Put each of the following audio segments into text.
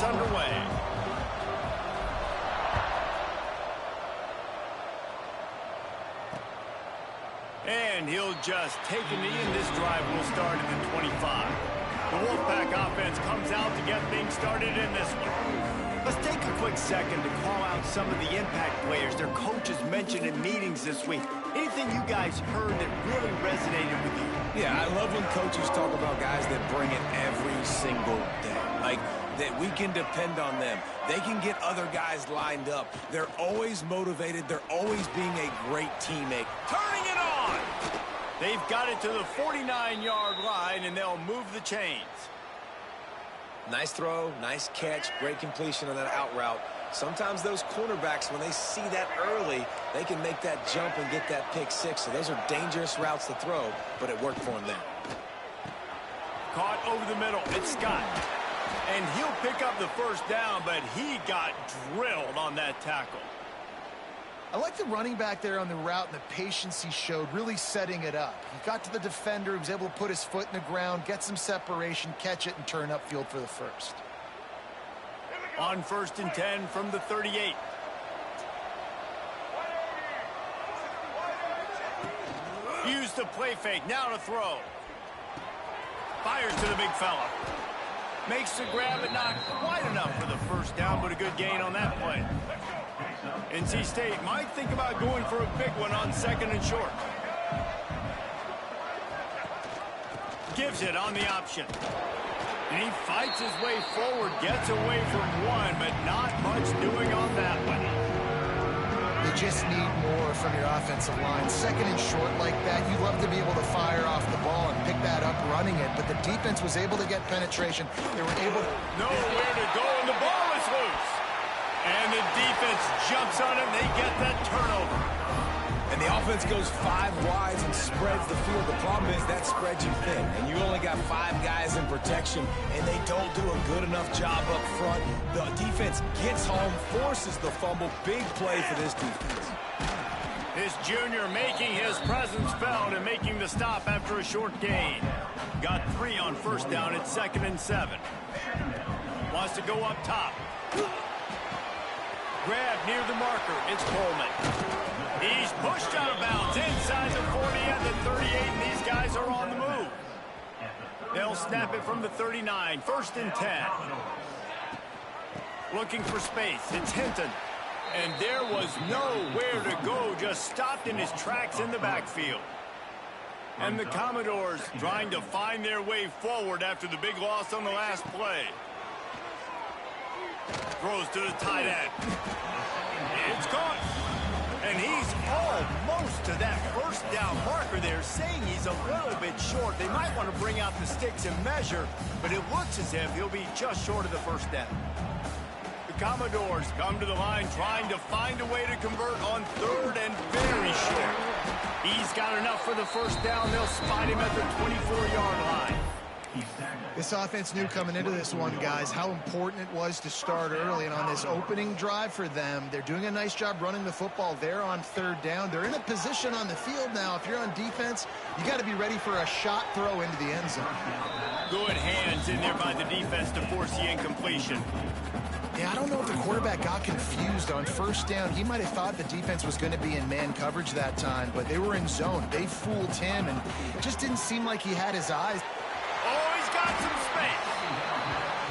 gets underway. And he'll just take a knee, and this drive will start at the 25. The Wolfpack offense comes out to get things started in this one. Let's take a quick second to call out some of the impact players their coaches mentioned in meetings this week. Anything you guys heard that really resonated with you? Yeah, I love when coaches talk about guys that bring it every single day. Like, that we can depend on them. They can get other guys lined up. They're always motivated. They're always being a great teammate. Turning it on! They've got it to the 49-yard line, and they'll move the chains. Nice throw, nice catch, great completion on that out route. Sometimes those cornerbacks, when they see that early, they can make that jump and get that pick six. So those are dangerous routes to throw, but it worked for him there. Caught over the middle. It's Scott. And he'll pick up the first down, but he got drilled on that tackle. I like the running back there on the route and the patience he showed, really setting it up. He got to the defender, he was able to put his foot in the ground, get some separation, catch it, and turn upfield for the first. On 1st and 10 from the 38. Use the play fake, now to throw. Fires to the big fella. Makes the grab, but not quite enough for the first down, but a good gain on that play. NC State might think about going for a big one on 2nd and short. Gives it on the option. And he fights his way forward, gets away from one, but not much doing on that one. They just need more from your offensive line. 2nd and short like that, you love to be able to fire off the ball and pick that up running it, but the defense was able to get penetration. They were able to... Nowhere to go, and the ball is loose. And the defense jumps on it, and they get that turnover. And the offense goes 5 wides and spreads the field. The problem is that spreads you thin, and you only got 5 guys in protection, and they don't do a good enough job up front. The defense gets home, forces the fumble. Big play for this defense. This junior making his presence felt and making the stop after a short gain. Got 3 on 1st down at 2nd and 7. Wants to go up top. Grab near the marker. It's Coleman. He's pushed out of bounds inside the 40 and the 38, and these guys are on the move. They'll snap it from the 39. 1st and 10. Looking for space. It's Hinton. And there was nowhere to go. Just stopped in his tracks in the backfield. And the Commodores trying to find their way forward after the big loss on the last play. Throws to the tight end. It's caught. And he's almost to that 1st down marker there, saying he's a little bit short. They might want to bring out the sticks and measure, but it looks as if he'll be just short of the 1st down. The Commodores come to the line trying to find a way to convert on 3rd and very short. He's got enough for the 1st down. They'll spot him at the 24-yard line. This offense knew coming into this one, guys, how important it was to start early. And on this opening drive for them, they're doing a nice job running the football. They're on 3rd down. They're in a position on the field now. If you're on defense, you got to be ready for a shot throw into the end zone. Good hands in there by the defense to force the incompletion. Yeah, I don't know if the quarterback got confused on 1st down. He might have thought the defense was going to be in man coverage that time, but they were in zone. They fooled him, and it just didn't seem like he had his eyes. Oh, he's got some space.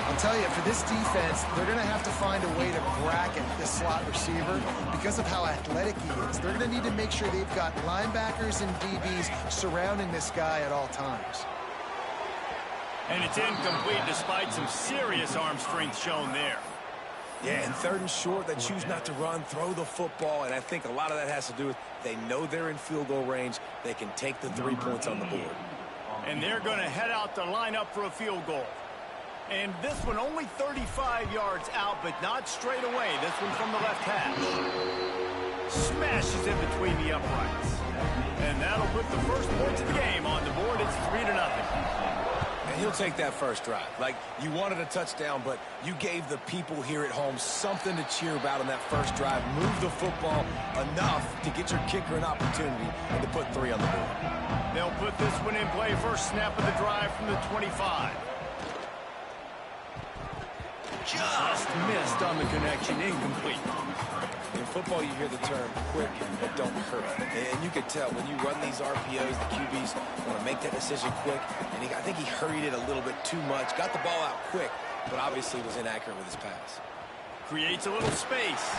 I'll tell you, for this defense, they're going to have to find a way to bracket this slot receiver because of how athletic he is. They're going to need to make sure they've got linebackers and DBs surrounding this guy at all times. And it's incomplete despite some serious arm strength shown there. Yeah, and 3rd and short, they choose not to run, throw the football, and I think a lot of that has to do with they know they're in field goal range. They can take the 3 points on the board. And they're going to head out to line up for a field goal. And this one only 35 yards out, but not straight away. This one from the left hash. Smashes in between the uprights. And that'll put the first points of the game on the board. It's 3-0. And he'll take that first drive. Like, you wanted a touchdown, but you gave the people here at home something to cheer about on that first drive. Move the football enough to get your kicker an opportunity and to put 3 on the board. They'll put this one in play. First snap of the drive from the 25. just missed on the connection, incomplete. In football, you hear the term quick but don't hurt. And you can tell when you run these RPOs, the QBs want to make that decision quick. And I think he hurried it a little bit too much. Got the ball out quick, but obviously was inaccurate with his pass. Creates a little space.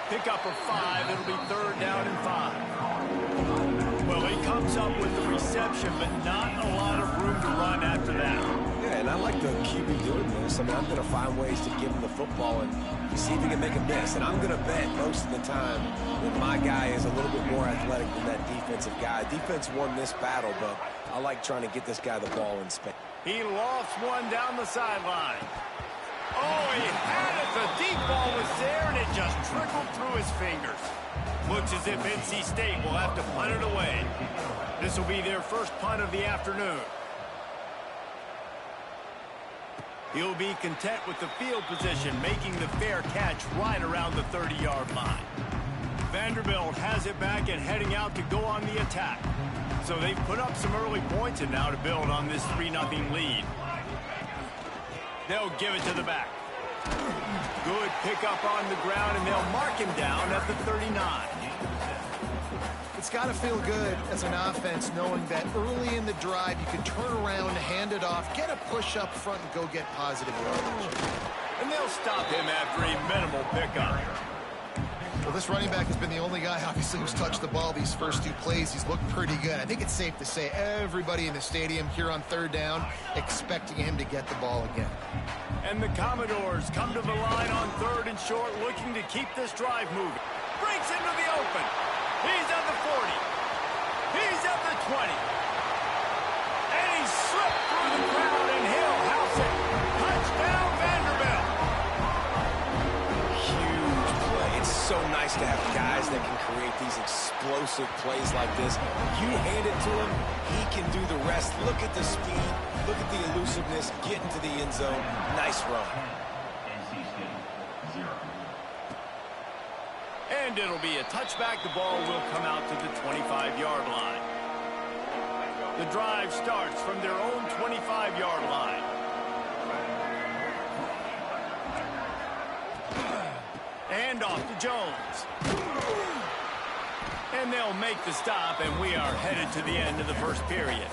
Pick up a 5. It'll be 3rd down and 5. Well, he comes up with the reception, but not a lot of room to run after that. Yeah, and I like the QB doing this. I mean, I'm going to find ways to give him the football and see if he can make a miss. And I'm going to bet most of the time that my guy is a little bit more athletic than that defensive guy. Defense won this battle, but I like trying to get this guy the ball in space. He lofts one down the sideline. Oh, he had it. The deep ball was there, and it just trickled through his fingers. Looks as if NC State will have to punt it away. This will be their first punt of the afternoon. He'll be content with the field position, making the fair catch right around the 30-yard line. Vanderbilt has it back and heading out to go on the attack. So they've put up some early points and now to build on this 3-0 lead. They'll give it to the back. Good pickup on the ground, and they'll mark him down at the 39. It's got to feel good as an offense knowing that early in the drive you can turn around, hand it off, get a push up front, and go get positive yardage. And they'll stop him after a minimal pickup. Well, this running back has been the only guy, obviously, who's touched the ball these first 2 plays. He's looked pretty good. I think it's safe to say everybody in the stadium here on 3rd down expecting him to get the ball again. And the Commodores come to the line on 3rd and short, looking to keep this drive moving. Breaks into the open. He's at the 40. He's at the 20. And he slipped through the crowd, and he'll house it. Touchdown, Vanderbilt. Huge play. It's so nice to have guys that can create these explosive plays like this. You hand it to him, he can do the rest. Look at the speed. Look at the elusiveness. Get into the end zone. Nice run. And it'll be a touchback. The ball will come out to the 25-yard line. The drive starts from their own 25-yard line. And off to Jones. And they'll make the stop, and we are headed to the end of the first period.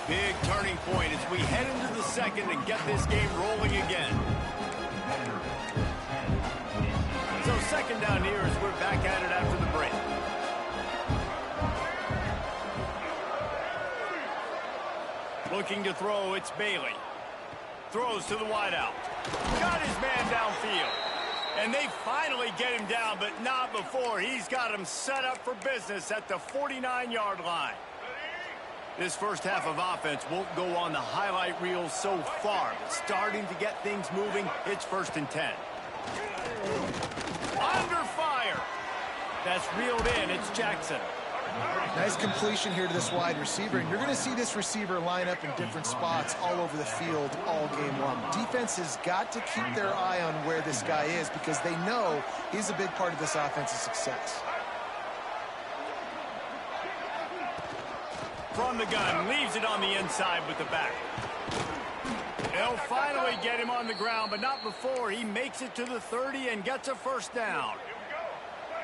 Big turning point as we head into the second and get this game rolling again. So 2nd down here as we're back at it after the break. Looking to throw, it's Bailey. Throws to the wideout. Got his man downfield. And they finally get him down, but not before. He's got him set up for business at the 49-yard line. This first half of offense won't go on the highlight reel so far, but starting to get things moving. It's 1st and 10. Under fire. That's reeled in. It's Jackson. Nice completion here to this wide receiver, and you're going to see this receiver line up in different spots all over the field all game long. Defense has got to keep their eye on where this guy is because they know he's a big part of this offense's success. From the gun, leaves it on the inside with the back. They'll finally get him on the ground, but not before he makes it to the 30 and gets a 1st down.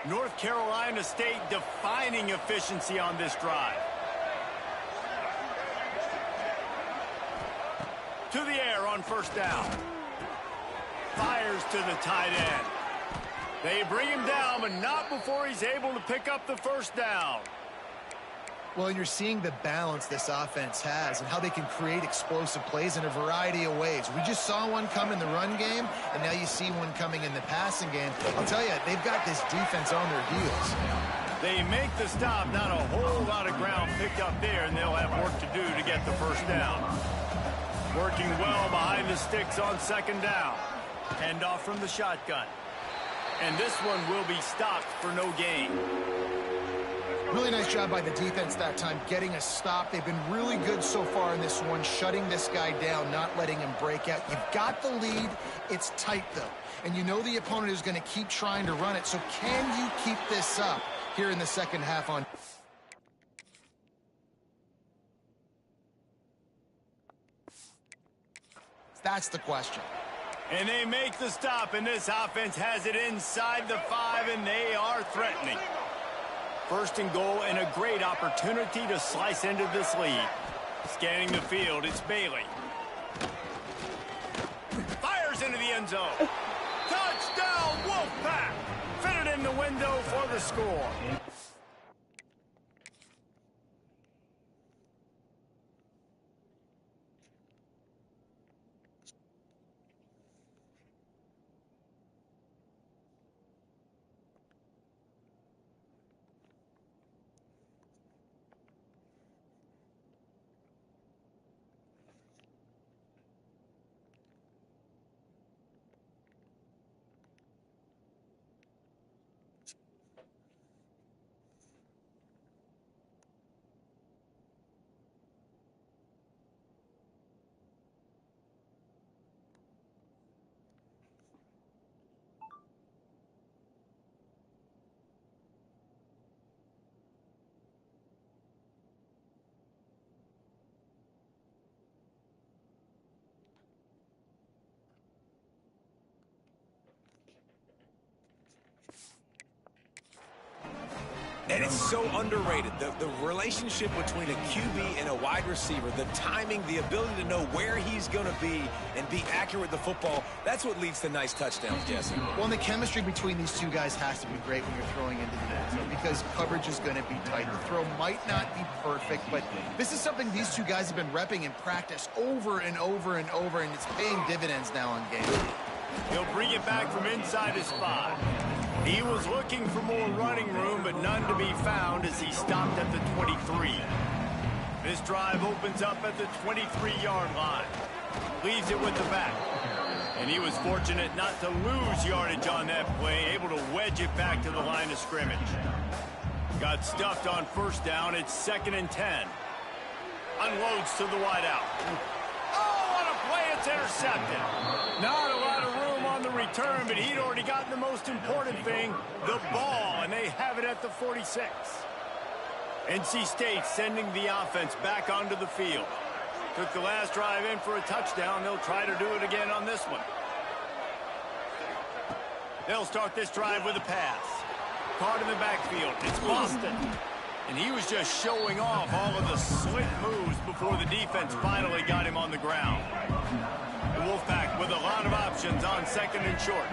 North Carolina State defining efficiency on this drive. To the air on 1st down. Fires to the tight end. They bring him down, but not before he's able to pick up the 1st down. Well, you're seeing the balance this offense has and how they can create explosive plays in a variety of ways. We just saw one come in the run game, and now you see one coming in the passing game. I'll tell you, they've got this defense on their heels. They make the stop, not a whole lot of ground picked up there, and they'll have work to do to get the 1st down. Working well behind the sticks on 2nd down. Hand off from the shotgun. And this one will be stopped for no gain. Really nice job by the defense that time, getting a stop. They've been really good so far in this one, shutting this guy down, not letting him break out. You've got the lead. It's tight, though. And you know the opponent is going to keep trying to run it. So can you keep this up here in the second half on? That's the question. And they make the stop, and this offense has it inside the 5, and they are threatening. First and goal, and a great opportunity to slice into this lead. Scanning the field, it's Bailey. Fires into the end zone. Touchdown, Wolfpack! Fitted in the window for the score. And it's so underrated. The relationship between a QB and a wide receiver, the timing, the ability to know where he's going to be and be accurate with the football, that's what leads to nice touchdowns, Jesse. Well, and the chemistry between these two guys has to be great when you're throwing into the end zone because coverage is going to be tight. The throw might not be perfect, but this is something these two guys have been repping in practice over and over and over, and it's paying dividends now on game. He'll bring it back from inside his 5. He was looking for more running room, but none to be found as he stopped at the 23. This drive opens up at the 23-yard line. Leaves it with the back. And he was fortunate not to lose yardage on that play, able to wedge it back to the line of scrimmage. Got stuffed on first down. It's 2nd and 10. Unloads to the wideout. Oh, what a play. It's intercepted. Not a lot of room on the return, but he'd already gotten the most important thing, the ball, and they have it at the 46. NC State sending the offense back onto the field. Took the last drive in for a touchdown. They'll try to do it again on this one. They'll start this drive with a pass. Caught in the backfield. It's Boston. And he was just showing off all of the slick moves before the defense finally got him on the ground. The Wolfpack with a lot of options on 2nd and short.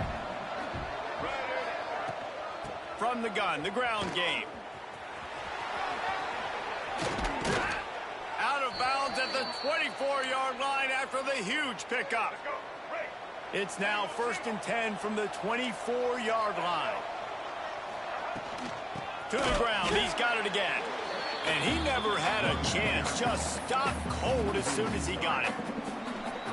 From the gun, the ground game. Out of bounds at the 24-yard line after the huge pickup. It's now 1st and 10 from the 24-yard line. To the ground, he's got it again. And he never had a chance, just stopped cold as soon as he got it.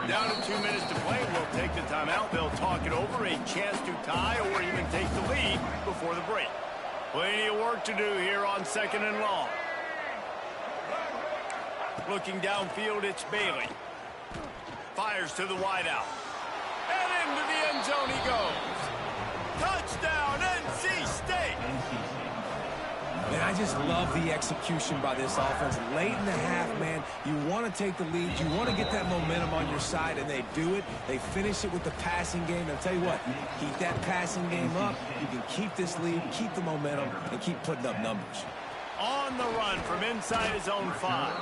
Down to 2 minutes to play, we'll take the timeout. They'll talk it over, a chance to tie or even take the lead before the break. Plenty of work to do here on 2nd and long. Looking downfield, it's Bailey. Fires to the wideout. And into the end zone he goes. Touchdown, NC State! Man, I just love the execution by this offense. Late in the half, man, you want to take the lead. You want to get that momentum on your side, and they do it. They finish it with the passing game. I'll tell you what, keep that passing game up. You can keep this lead, keep the momentum, and keep putting up numbers. On the run from inside his own 5.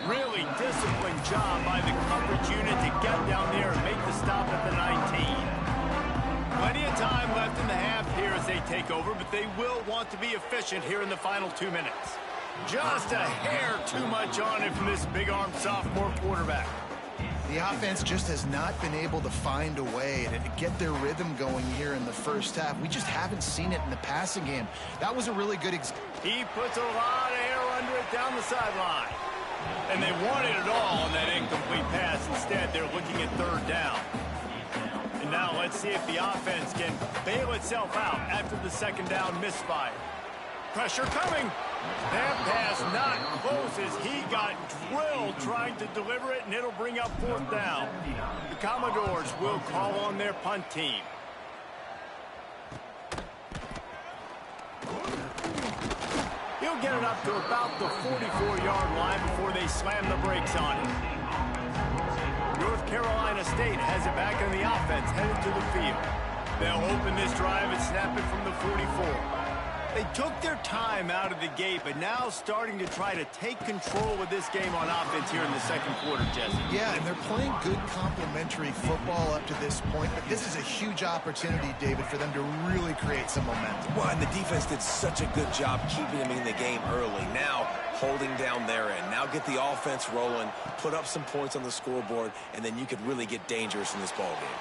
Really disciplined job by the coverage unit to get down there and make the stop at the 19. Plenty of time left in the half here as they take over, but they will want to be efficient here in the final 2 minutes. Just a hair too much on it from this big-armed sophomore quarterback. The offense just has not been able to find a way to get their rhythm going here in the first half. We just haven't seen it in the passing game. That was a really good He puts a lot of air under it down the sideline. And they wanted it all on that incomplete pass. Instead, they're looking at 3rd down. And now let's see if the offense can bail itself out after the 2nd down misfire. Pressure coming. That pass not close as he got drilled trying to deliver it, and it'll bring up 4th down. The Commodores will call on their punt team. He'll get it up to about the 44-yard line before they slam the brakes on it. North Carolina State has it back in the offense, headed to the field. They'll open this drive and snap it from the 44. They took their time out of the gate, but now starting to try to take control of this game on offense here in the second quarter, Jesse. Yeah, and they're playing good complementary football up to this point, but this is a huge opportunity, David, for them to really create some momentum. Well, and the defense did such a good job keeping them in the game early. Now, holding down their end. Now get the offense rolling, put up some points on the scoreboard, and then you could really get dangerous in this ballgame.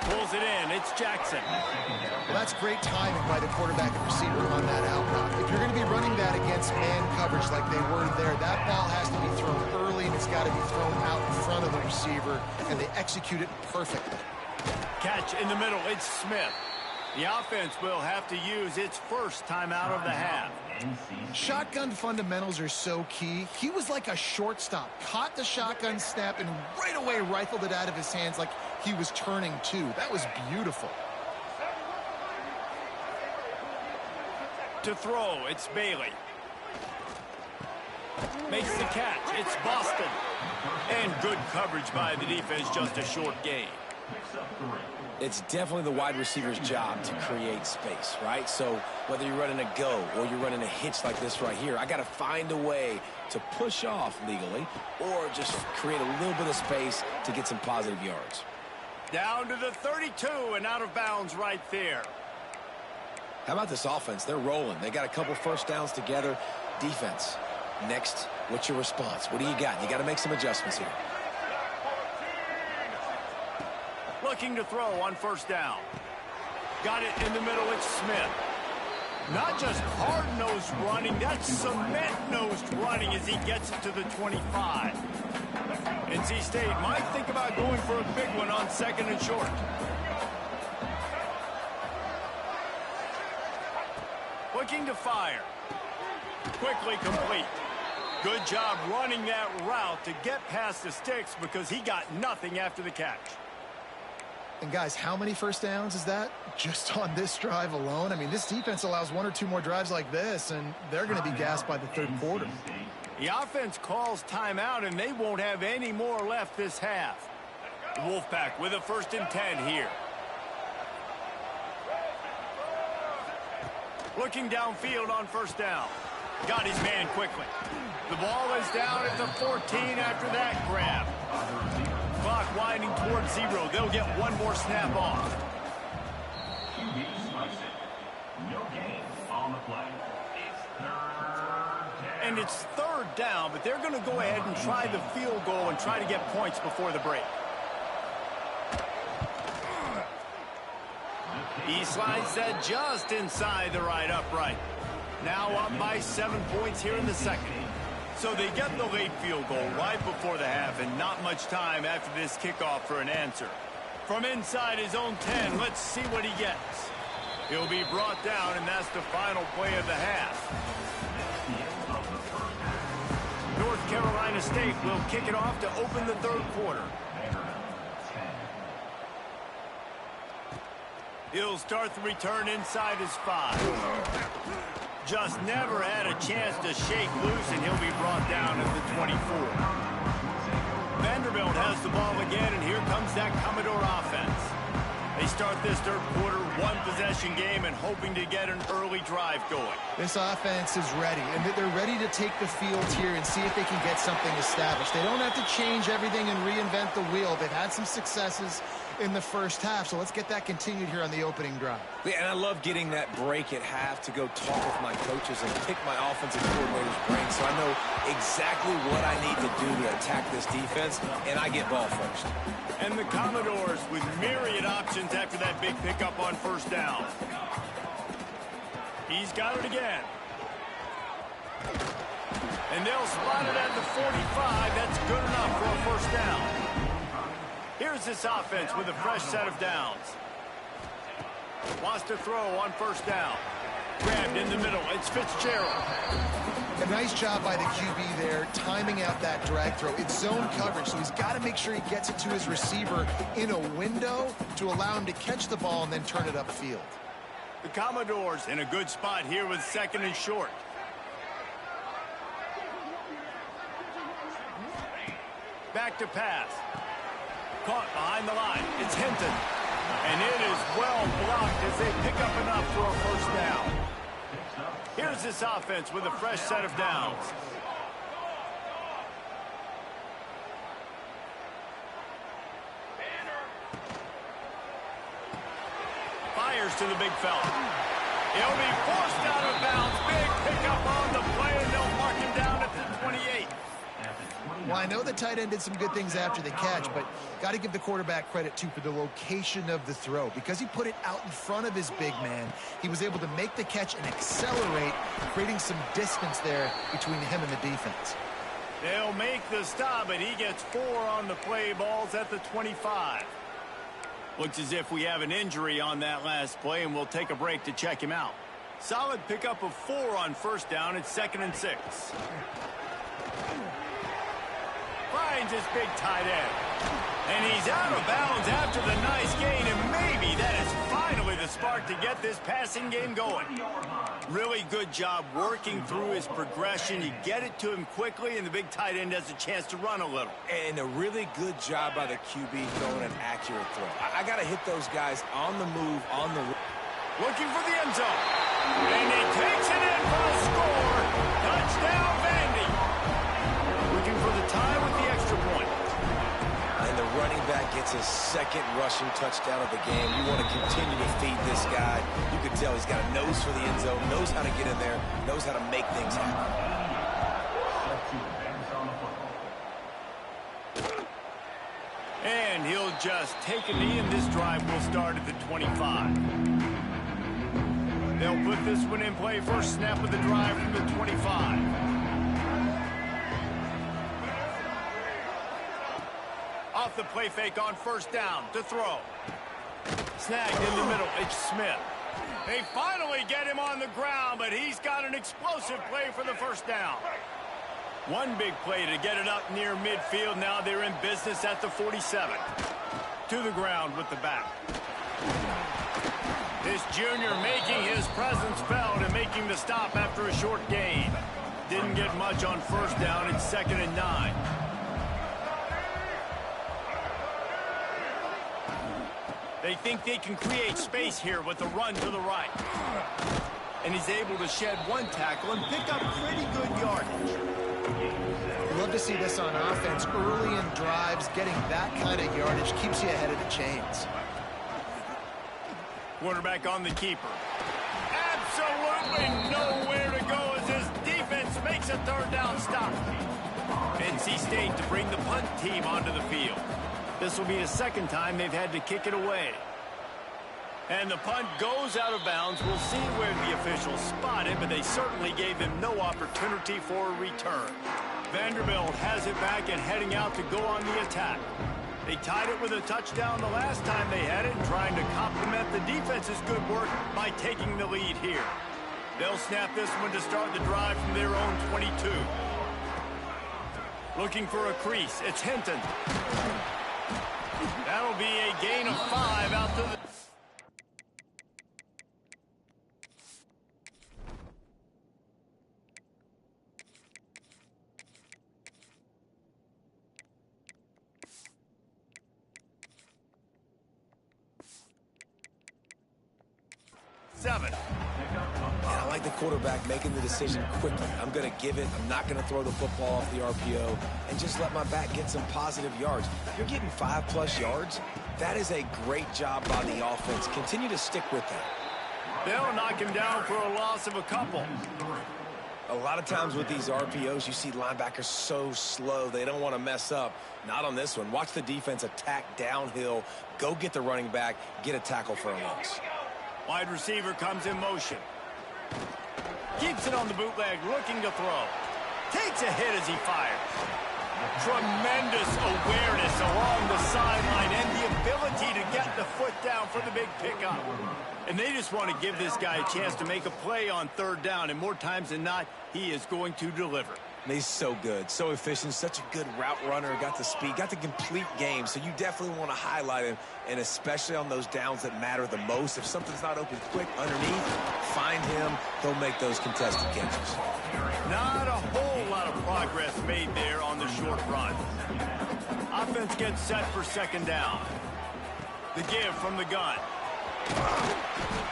Pulls it in. It's Jackson. Well, that's great timing by the quarterback and receiver on that out route. If you're going to be running that against man coverage like they were there, that ball has to be thrown early, and it's got to be thrown out in front of the receiver, and they execute it perfectly. Catch in the middle. It's Smith. The offense will have to use its first timeout of the half. Shotgun fundamentals are so key. He was like a shortstop, caught the shotgun snap, and right away rifled it out of his hands like he was turning two. That was beautiful. To throw, it's Bailey. Makes the catch. It's Boston. And good coverage by the defense, just a short gain. It's definitely the wide receiver's job to create space, right? So whether you're running a go or you're running a hitch like this right here, I got to find a way to push off legally or just create a little bit of space to get some positive yards. Down to the 32 and out of bounds right there. How about this offense? They're rolling. They got a couple first downs together. Defense, next, what's your response? What do you got? You got to make some adjustments here. Looking to throw on first down. Got it in the middle. It's Smith. Not just hard-nosed running, that's cement-nosed running as he gets it to the 25. NC State might think about going for a big one on second and short. Looking to fire. Quickly complete. Good job running that route to get past the sticks because he got nothing after the catch. And guys, how many first downs is that just on this drive alone? I mean, this defense allows one or two more drives like this, and they're going to be gassed by the third quarter. The offense calls timeout, and they won't have any more left this half. The Wolfpack with a 1st and 10 here. Looking downfield on first down. Got his man quickly. The ball is down at the 14 after that grab. Clock winding towards 0. They'll get one more snap off. And it's 3rd down, but they're going to go ahead and try the field goal and try to get points before the break. He slides that just inside the right upright. Now up by 7 points here in the second. So they get the late field goal right before the half, and not much time after this kickoff for an answer. From inside his own 10, let's see what he gets. He'll be brought down, and that's the final play of the half. North Carolina State will kick it off to open the third quarter. He'll start the return inside his 5. Just never had a chance to shake loose, and he'll be brought down at the 24. Vanderbilt has the ball again, and here comes that Commodore offense. They start this third quarter one-possession game and hoping to get an early drive going. This offense is ready, and they're ready to take the field here and see if they can get something established. They don't have to change everything and reinvent the wheel. They've had some successes in the first half, so let's get that continued here on the opening drive. Yeah, and I love getting that break at half to go talk with my coaches and pick my offensive coordinator's brain so I know exactly what I need to do to attack this defense, and I get ball first. And the Commodores with myriad options after that big pickup on first down. He's got it again. And they'll spot it at the 45. That's good enough for a first down. Here's this offense with a fresh set of downs. Wants to throw on first down. Grabbed in the middle. It's Fitzgerald. A nice job by the QB there, timing out that drag throw. It's zone coverage, so he's got to make sure he gets it to his receiver in a window to allow him to catch the ball and then turn it upfield. The Commodores in a good spot here with second and short. Back to pass. Caught behind the line. It's Hinton. And it is well blocked as they pick up enough for a first down. Here's this offense with a fresh set of downs. Fires to the big fella. He'll be forced out of bounds. Big pickup on the play, and they'll mark him down at the 28. Well, I know the tight end did some good things after the catch, but got to give the quarterback credit, too, for the location of the throw. Because he put it out in front of his big man, he was able to make the catch and accelerate, creating some distance there between him and the defense. They'll make the stop, but he gets 4 on the play. Ball's at the 25. Looks as if we have an injury on that last play, and we'll take a break to check him out. Solid pickup of 4 on first down. It's 2nd and 6. Finds his big tight end. And he's out of bounds after the nice gain, and maybe that is finally the spark to get this passing game going. Really good job working through his progression. You get it to him quickly, and the big tight end has a chance to run a little. And a really good job by the QB throwing an accurate throw. I got to hit those guys on the move, on the... Looking for the end zone. And he takes it in for a score. Touchdown, Vandy. Looking for the tie with the extra point. And the running back gets his 2nd rushing touchdown of the game. You want to continue to feed this guy. You can tell he's got a nose for the end zone, knows how to get in there, knows how to make things happen. And he'll just take a knee, and this drive will start at the 25. They'll put this one in play. First snap of the drive from the 25. Off the play fake on first down to throw. Snagged in the middle. It's Smith. They finally get him on the ground, but he's got an explosive play for the first down. One big play to get it up near midfield. Now they're in business at the 47. To the ground with the back. This junior making his presence felt and making the stop after a short gain. Didn't get much on first down. It's 2nd and 9. They think they can create space here with a run to the right. And he's able to shed 1 tackle and pick up pretty good yardage. Love to see this on offense. Early in drives, getting that kind of yardage keeps you ahead of the chains. Quarterback on the keeper. Absolutely nowhere to go as his defense makes a 3rd down stop. NC State to bring the punt team onto the field. This will be the 2nd time they've had to kick it away. And the punt goes out of bounds. We'll see where the officials spot it, but they certainly gave him no opportunity for a return. Vanderbilt has it back and heading out to go on the attack. They tied it with a touchdown the last time they had it, trying to complement the defense's good work by taking the lead here. They'll snap this one to start the drive from their own 22. Looking for a crease. It's Hinton. That'll be a gain of 5 out to the... I like the quarterback making the decision quickly. I'm going to give it. I'm not going to throw the football off the RPO and just let my back get some positive yards. You're getting 5+ yards. That is a great job by the offense. Continue to stick with that. They'll knock him down for a loss of a couple. A lot of times with these RPOs, you see linebackers so slow, they don't want to mess up. Not on this one. Watch the defense attack downhill, go get the running back, get a tackle for a loss. Wide receiver comes in motion. Keeps it on the bootleg, looking to throw. Takes a hit as he fires. Tremendous awareness along the sideline and the ability to get the foot down for the big pickup. And they just want to give this guy a chance to make a play on 3rd down, and more times than not, he is going to deliver. He's so good, so efficient, such a good route runner, got the speed, got the complete game, so you definitely want to highlight him, and especially on those downs that matter the most. If something's not open quick underneath, find him, he'll make those contested catches. Not a whole lot of progress made there on the short run. defense gets set for second down. The give from the gun.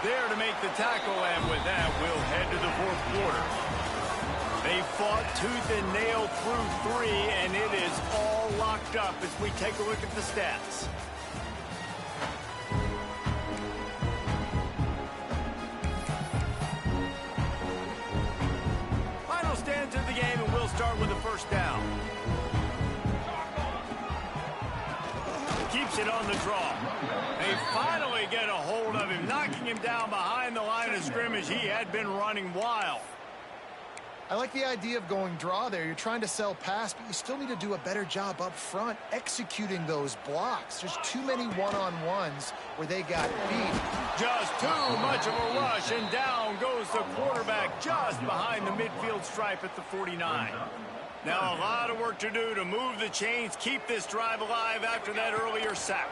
There to make the tackle, and with that, we'll head to the fourth quarter. They fought tooth and nail through 3, and it is all locked up as we take a look at the stats. Final stands of the game, and we'll start with a first down. Keeps it on the draw. They finally get a hold of him, knocking him down behind the line of scrimmage. He had been running wild. I like the idea of going draw there. You're trying to sell pass, but you still need to do a better job up front executing those blocks. There's too many one-on-ones where they got beat. Just too much of a rush, and down goes the quarterback just behind the midfield stripe at the 49. Now a lot of work to do to move the chains, keep this drive alive after that earlier sack.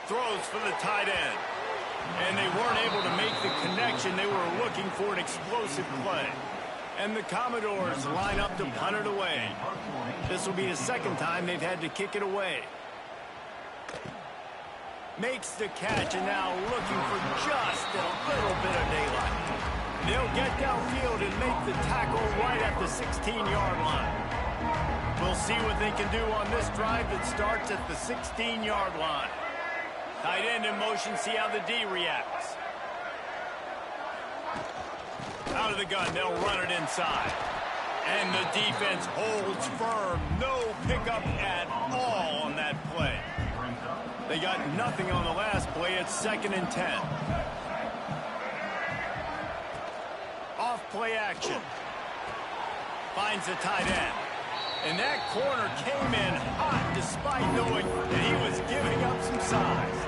Throws for the tight end. And they weren't able to make the connection. They were looking for an explosive play. And the Commodores line up to punt it away. This will be the second time they've had to kick it away. Makes the catch, and now looking for just a little bit of daylight. They'll get downfield and make the tackle right at the 16-yard line. We'll see what they can do on this drive that starts at the 16-yard line. Tight end in motion, see how the D reacts. Out of the gun, they'll run it inside. And the defense holds firm. No pickup at all on that play. They got nothing on the last play. It's 2nd and 10. Off play action. Finds the tight end. And that corner came in hot despite knowing that he was giving up some size.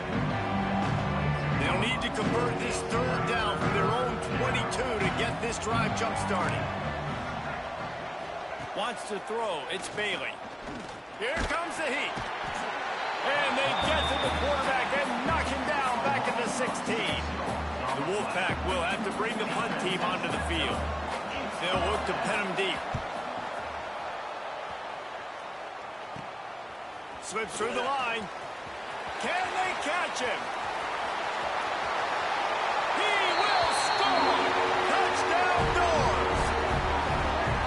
They'll need to convert this third down from their own 22 to get this drive jump-started. Wants to throw. It's Bailey. Here comes the heat. And they get to the quarterback and knock him down back at the 16. The Wolfpack will have to bring the punt team onto the field. They'll look to pin him deep. Slips through the line. Can they catch him? He will score! Touchdown Doors!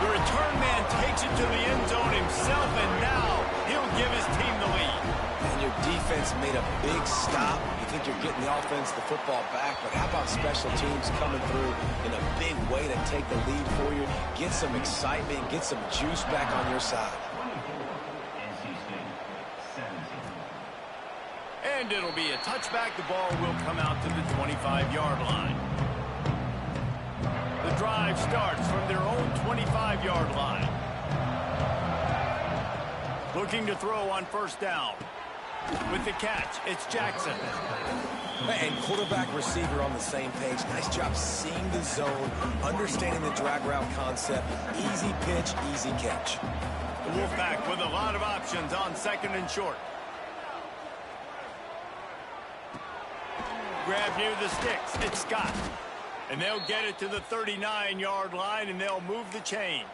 The return man takes it to the end zone himself, and now he'll give his team the lead. And your defense made a big stop. You think you're getting the offense, the football back, but how about special teams coming through in a big way to take the lead for you? Get some excitement, get some juice back on your side. And it'll be a touchback. The ball will come out to the 25-yard line. The drive starts from their own 25-yard line. Looking to throw on first down. With the catch, it's Jackson. And quarterback receiver on the same page. Nice job seeing the zone, understanding the drag route concept. Easy pitch, easy catch. The Wolfpack with a lot of options on 2nd and short. Grab near the sticks. It's Scott. And they'll get it to the 39-yard line, and they'll move the chains.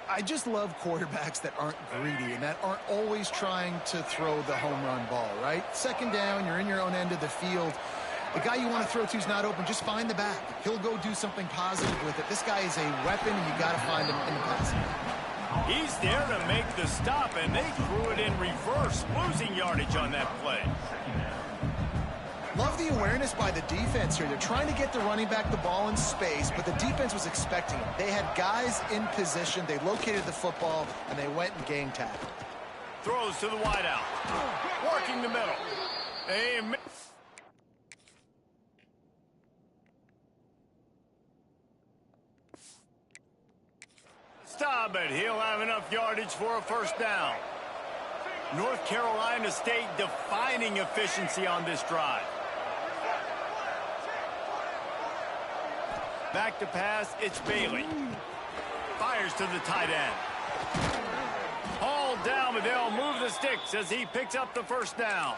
I just love quarterbacks that aren't greedy and that aren't always trying to throw the home run ball, right? Second down, you're in your own end of the field. The guy you want to throw to is not open. Just find the back. He'll go do something positive with it. This guy is a weapon, and you got to find him in the passing game. He's there to make the stop, and they threw it in reverse, losing yardage on that play. Love the awareness by the defense here. They're trying to get the running back the ball in space, but the defense was expecting it. They had guys in position. They located the football, and they went and gang tackled. Throws to the wideout. Working the middle. Stop it. He'll have enough yardage for a first down. North Carolina State defining efficiency on this drive. Back to pass, it's Bailey. Fires to the tight end. Hauled down, but they'll move the sticks as he picks up the first down.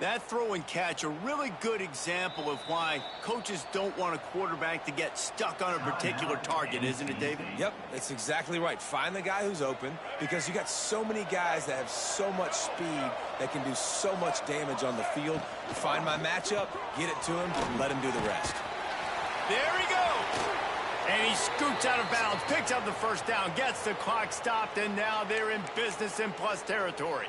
That throw and catch, a really good example of why coaches don't want a quarterback to get stuck on a particular target, isn't it, David? Yep, that's exactly right. Find the guy who's open, because you got so many guys that have so much speed that can do so much damage on the field. Find my matchup, get it to him, and let him do the rest. There he goes! And he scoots out of bounds, picks up the first down, gets the clock stopped, and now they're in business in plus territory.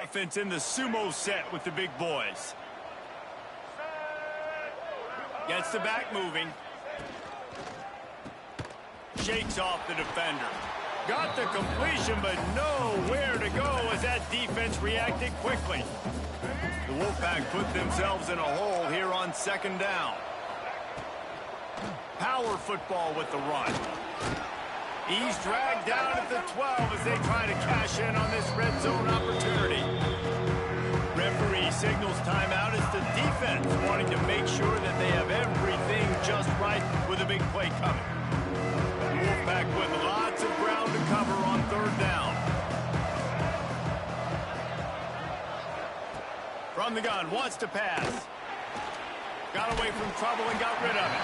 Offense in the sumo set with the big boys. Gets the back moving. Shakes off the defender. Got the completion, but nowhere to go as that defense reacted quickly. The Wolfpack put themselves in a hole here on second down. Power football with the run. He's dragged down at the 12 as they try to cash in on this red zone opportunity. Referee signals timeout as the defense wanting to make sure that they have everything just right with a big play coming. Wolfpack with lots of ground to cover on third down. From the gun, wants to pass. Got away from trouble and got rid of it.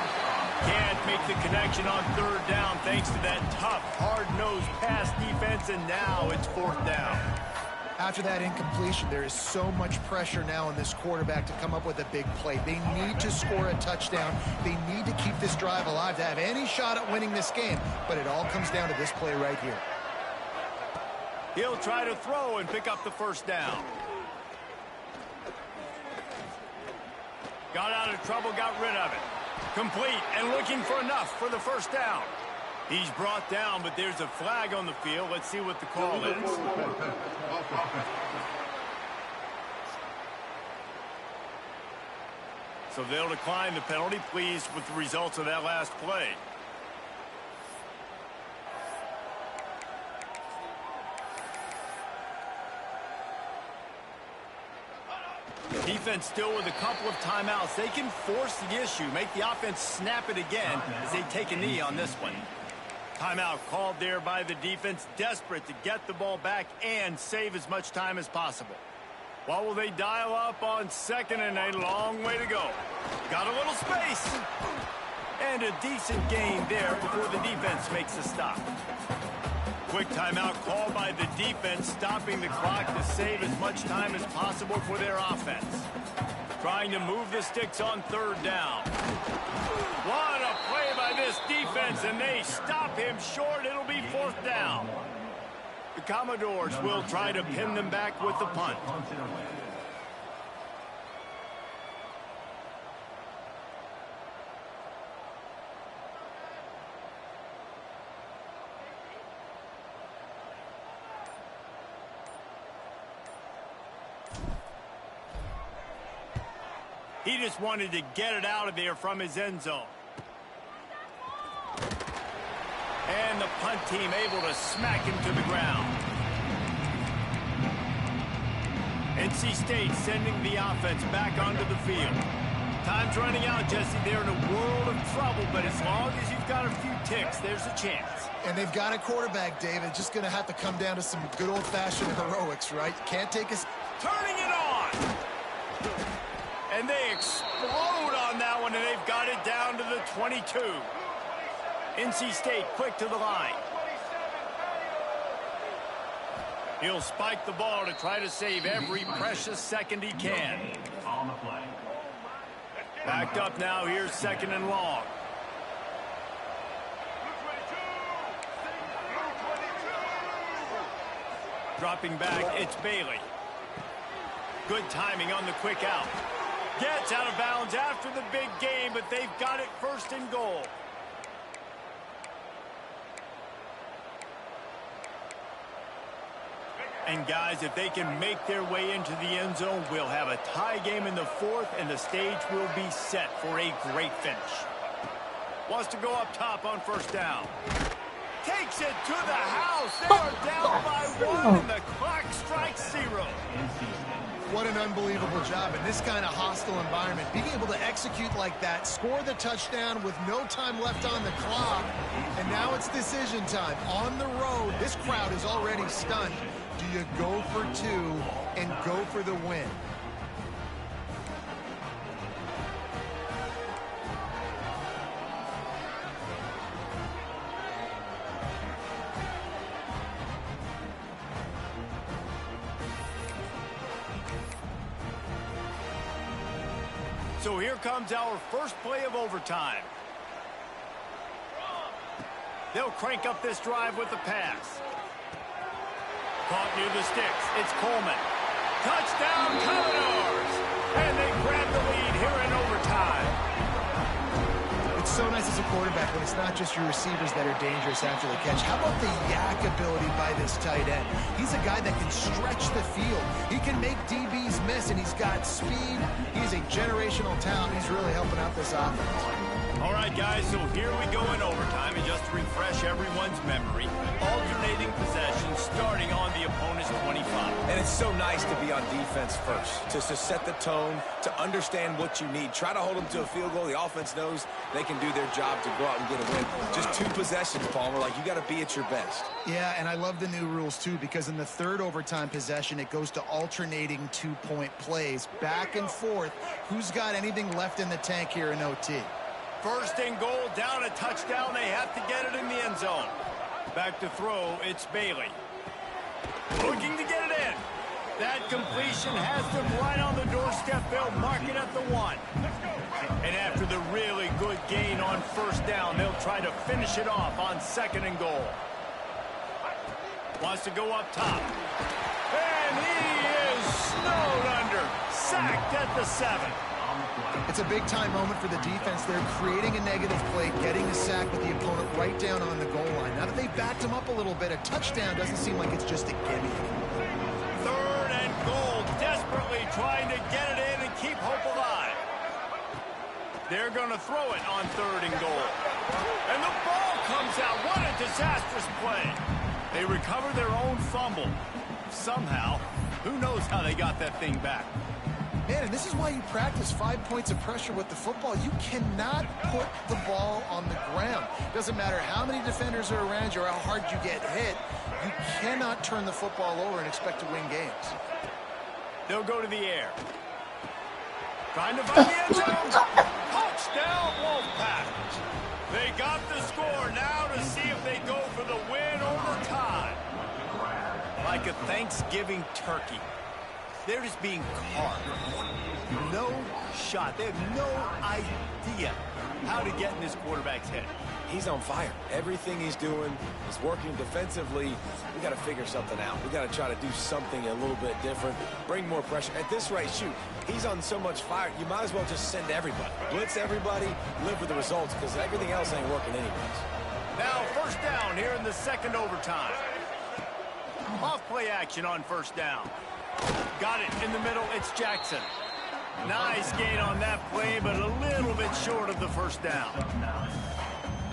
Can't make the connection on third down thanks to that tough, hard-nosed pass defense, and now it's fourth down. After that incompletion, there is so much pressure now on this quarterback to come up with a big play. They need to score a touchdown. They need to keep this drive alive to have any shot at winning this game, but it all comes down to this play right here. He'll try to throw and pick up the first down. Got out of trouble, got rid of it. Complete and looking for enough for the first down. He's brought down, but there's a flag on the field. Let's see what the call is. So they'll decline the penalty. Pleased with the results of that last play. Defense still with a couple of timeouts. They can force the issue, make the offense snap it again as they take a knee on this one. Timeout called there by the defense, desperate to get the ball back and save as much time as possible. What will they dial up on second and a long way to go? Got a little space. And a decent gain there before the defense makes a stop. Quick timeout called by the defense, stopping the clock to save as much time as possible for their offense. Trying to move the sticks on third down. What a play by this defense, and they stop him short. It'll be fourth down. The Commodores will try to pin them back with the punt. He just wanted to get it out of there from his end zone. And the punt team able to smack him to the ground. NC State sending the offense back onto the field. Time's running out, Jesse. They're in a world of trouble, but as long as you've got a few ticks, there's a chance. And they've got a quarterback, David. Just going to have to come down to some good old-fashioned heroics, right? You can't take us. Turning it on! And they explode on that one, and they've got it down to the 22. NC State quick to the line. He'll spike the ball to try to save every precious second he can. Backed up now, here's second and long. Dropping back, it's Bailey. Good timing on the quick out. Gets out of bounds after the big game, but they've got it first and goal. And guys, if they can make their way into the end zone, we'll have a tie game in the fourth, and the stage will be set for a great finish. Wants to go up top on first down. Takes it to the house. They are down by 1, and the clock strikes 0. What an unbelievable job in this kind of hostile environment. Being able to execute like that, score the touchdown with no time left on the clock, and now it's decision time. On the road, this crowd is already stunned. Do you go for 2 and go for the win? So here comes our first play of overtime. They'll crank up this drive with the pass. Caught near the sticks. It's Coleman. Touchdown, Commodores! And they grab the lead here in overtime. It's so nice as a quarterback when it's not just your receivers that are dangerous after the catch. How about the yak ability by this tight end? He's a guy that can stretch the field. He can make DBs miss, and he's got speed. He's a generational talent. He's really helping out this offense. All right, guys, so here we go in overtime, and just to refresh everyone's memory, alternating possession starting on the opponent's 25. And it's so nice to be on defense first, just to set the tone, to understand what you need. Try to hold them to a field goal. The offense knows they can do their job to go out and get a win. Just 2 possessions, Palmer. Like, you got to be at your best. Yeah, and I love the new rules, too, because in the third overtime possession, it goes to alternating 2-point plays. Back and forth. Who's got anything left in the tank here in OT? First and goal, down a touchdown. They have to get it in the end zone. Back to throw, it's Bailey. Looking to get it in. That completion has them right on the doorstep. They'll mark it at the 1. And after the really good gain on first down, they'll try to finish it off on second and goal. Wants to go up top. And he is snowed under. Sacked at the 7. It's a big-time moment for the defense. They're creating a negative play, getting a sack with the opponent right down on the goal line. Now that they've backed him up a little bit, a touchdown doesn't seem like it's just a gimme. Third and goal, desperately trying to get it in and keep hope alive. They're going to throw it on third and goal. And the ball comes out. What a disastrous play. They recover their own fumble. Somehow, who knows how they got that thing back. Man, and this is why you practice 5 points of pressure with the football. You cannot put the ball on the ground. Doesn't matter how many defenders are around you or how hard you get hit. You cannot turn the football over and expect to win games. They'll go to the air. Trying to find the end zone. Touchdown, Wolfpack. They got the score now to see if they go for the win or the tie. Like a Thanksgiving turkey. They're just being carved. No shot. They have no idea how to get in this quarterback's head. He's on fire. Everything he's doing is working defensively. We got to figure something out. We got to try to do something a little bit different. Bring more pressure. At this rate, shoot, he's on so much fire, you might as well just send everybody. Blitz everybody, live with the results, because everything else ain't working anyways. Now first down here in the second overtime. Off play action on first down. Got it in the middle. It's Jackson. Nice gain on that play, but a little bit short of the first down.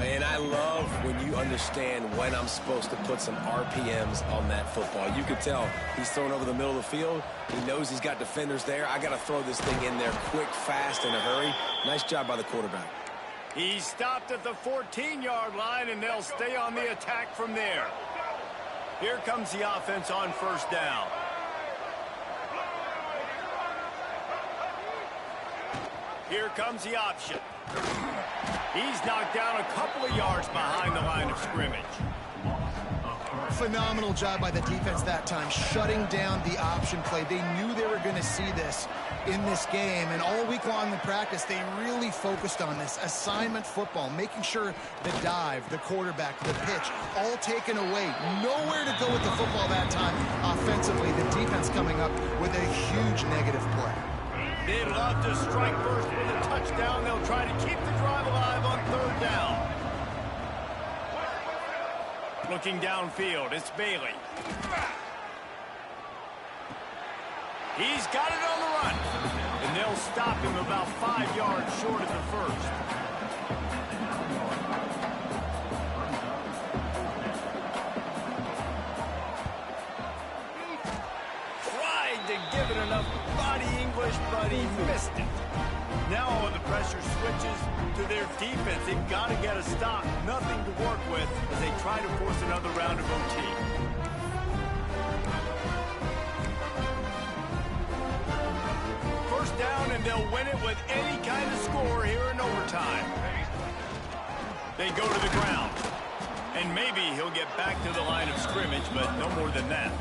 And I love when you understand when I'm supposed to put some RPMs on that football. You can tell he's throwing over the middle of the field. He knows he's got defenders there. I got to throw this thing in there quick, fast, in a hurry. Nice job by the quarterback. He stopped at the 14-yard line, and they'll stay on the attack from there. Here comes the offense on first down. Here comes the option. He's knocked down a couple of yards behind the line of scrimmage. Phenomenal job by the defense that time, shutting down the option play. They knew they were going to see this in this game, and all week long in practice, they really focused on this assignment football, making sure the dive, the quarterback, the pitch, all taken away. Nowhere to go with the football that time offensively. The defense coming up with a huge negative play. They'd love to strike first with a touchdown. They'll try to keep the drive alive on third down. Looking downfield, it's Bailey. He's got it on the run. And they'll stop him about 5 yards short of the first. Tried to give it enough body English, but he missed it. Now when the pressure switches to their defense, they've got to get a stop. Nothing to work with as they try to force another round of OT. First down, and they'll win it with any kind of score here in overtime. They go to the ground. And maybe he'll get back to the line of scrimmage, but no more than that.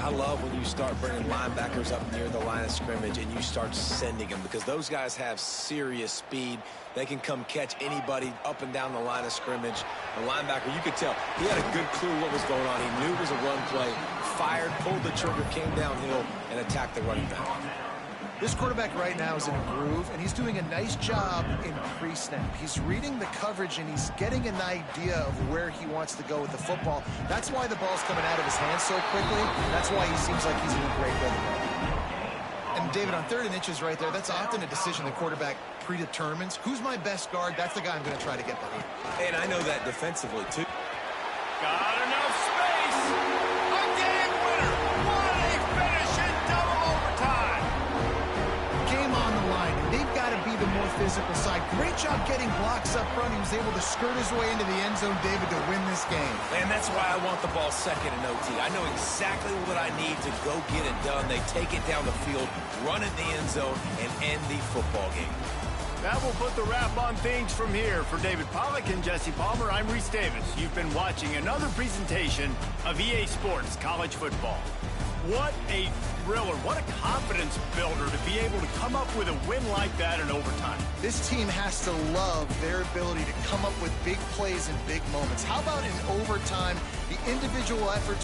I love when you start bringing linebackers up near the line of scrimmage and you start sending them, because those guys have serious speed. They can come catch anybody up and down the line of scrimmage. The linebacker, you could tell, he had a good clue what was going on. He knew it was a run play, fired, pulled the trigger, came downhill, and attacked the running back. This quarterback right now is in a groove, and he's doing a nice job in pre-snap. He's reading the coverage, and he's getting an idea of where he wants to go with the football. That's why the ball's coming out of his hands so quickly. That's why he seems like he's in a great rhythm. And, David, on 3rd and inches right there, that's often a decision the quarterback predetermines. Who's my best guard? That's the guy I'm going to try to get behind. And I know that defensively, too. Got enough space. A game winner. What a finish in double overtime. Game on the line, and they've got to be the more physical side. Great job getting blocks up front. He was able to skirt his way into the end zone, David, to win this game. And that's why I want the ball second in OT. I know exactly what I need to go get it done. They take it down the field, run in the end zone, and end the football game. That will put the wrap on things from here. For David Pollack and Jesse Palmer, I'm Reese Davis. You've been watching another presentation of EA Sports College Football. What a thriller. What a confidence builder to be able to come up with a win like that in overtime. This team has to love their ability to come up with big plays in big moments. How about in overtime, the individual efforts